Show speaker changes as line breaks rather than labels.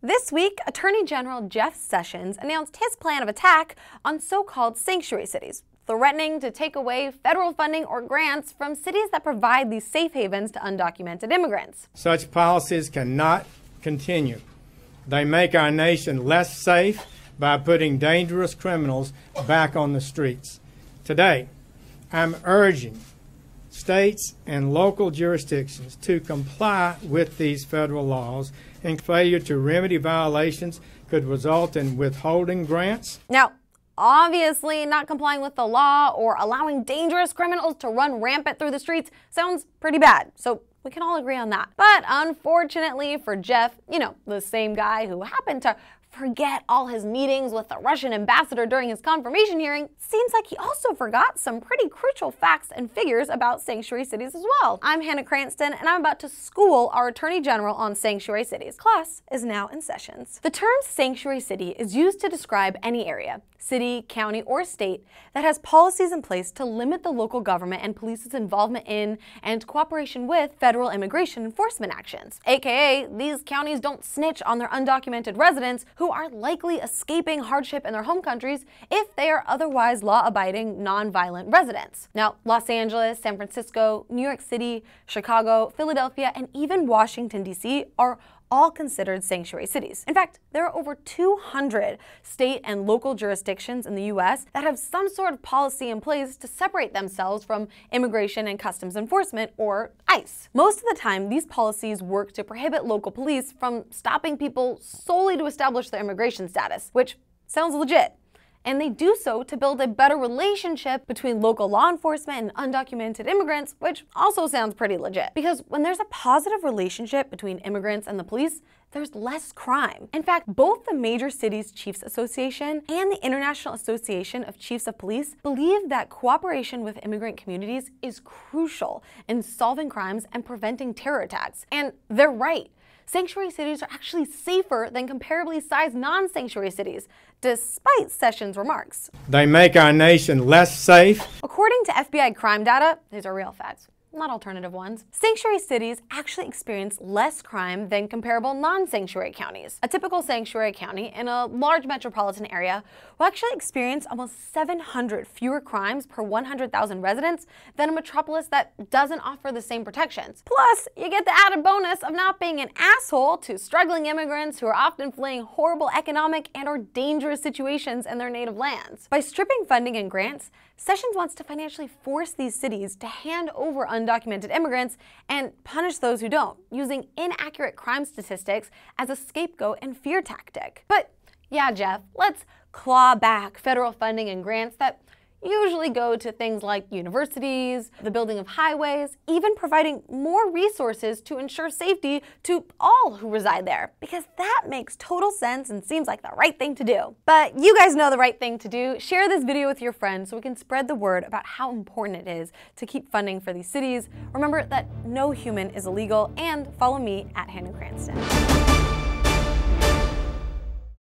This week, Attorney General Jeff Sessions announced his plan of attack on so-called sanctuary cities, threatening to take away federal funding or grants from cities that provide these safe havens to undocumented immigrants.
Such policies cannot continue. They make our nation less safe by putting dangerous criminals back on the streets. Today, I'm urging states and local jurisdictions to comply with these federal laws, and failure to remedy violations could result in withholding grants.
Now, obviously, not complying with the law or allowing dangerous criminals to run rampant through the streets sounds pretty bad, so we can all agree on that. But unfortunately for Jeff, the same guy who happened to forget all his meetings with the Russian ambassador during his confirmation hearing, seems like he also forgot some pretty crucial facts and figures about sanctuary cities as well. I'm Hannah Cranston, and I'm about to school our Attorney General on sanctuary cities. Class is now in sessions. The term sanctuary city is used to describe any area, city, county, or state that has policies in place to limit the local government and police's involvement in and cooperation with federal immigration enforcement actions. AKA, these counties don't snitch on their undocumented residents who are likely escaping hardship in their home countries if they are otherwise law-abiding, non-violent residents. Now, Los Angeles, San Francisco, New York City, Chicago, Philadelphia, and even Washington, D.C. are all considered sanctuary cities. In fact, there are over 200 state and local jurisdictions in the U.S. that have some sort of policy in place to separate themselves from Immigration and Customs Enforcement, or ICE. Most of the time, these policies work to prohibit local police from stopping people solely to establish their immigration status, which sounds legit. And they do so to build a better relationship between local law enforcement and undocumented immigrants, which also sounds pretty legit. Because when there's a positive relationship between immigrants and the police, there's less crime. In fact, both the Major Cities Chiefs Association and the International Association of Chiefs of Police believe that cooperation with immigrant communities is crucial in solving crimes and preventing terror attacks. And they're right. Sanctuary cities are actually safer than comparably sized non-sanctuary cities, despite Sessions' remarks.
They make our nation less safe.
According to FBI crime data, these are real facts, not alternative ones. Sanctuary cities actually experience less crime than comparable non-sanctuary counties. A typical sanctuary county in a large metropolitan area will actually experience almost 700 fewer crimes per 100,000 residents than a metropolis that doesn't offer the same protections. Plus, you get the added bonus of not being an asshole to struggling immigrants who are often fleeing horrible economic and/or dangerous situations in their native lands. By stripping funding and grants, Sessions wants to financially force these cities to hand over undocumented immigrants and punish those who don't, using inaccurate crime statistics as a scapegoat and fear tactic. But yeah, Jeff, let's claw back federal funding and grants that usually go to things like universities, the building of highways, even providing more resources to ensure safety to all who reside there, because that makes total sense and seems like the right thing to do. But you guys know the right thing to do. Share this video with your friends so we can spread the word about how important it is to keep funding for these cities. Remember that no human is illegal, and follow me at Hannah Cranston.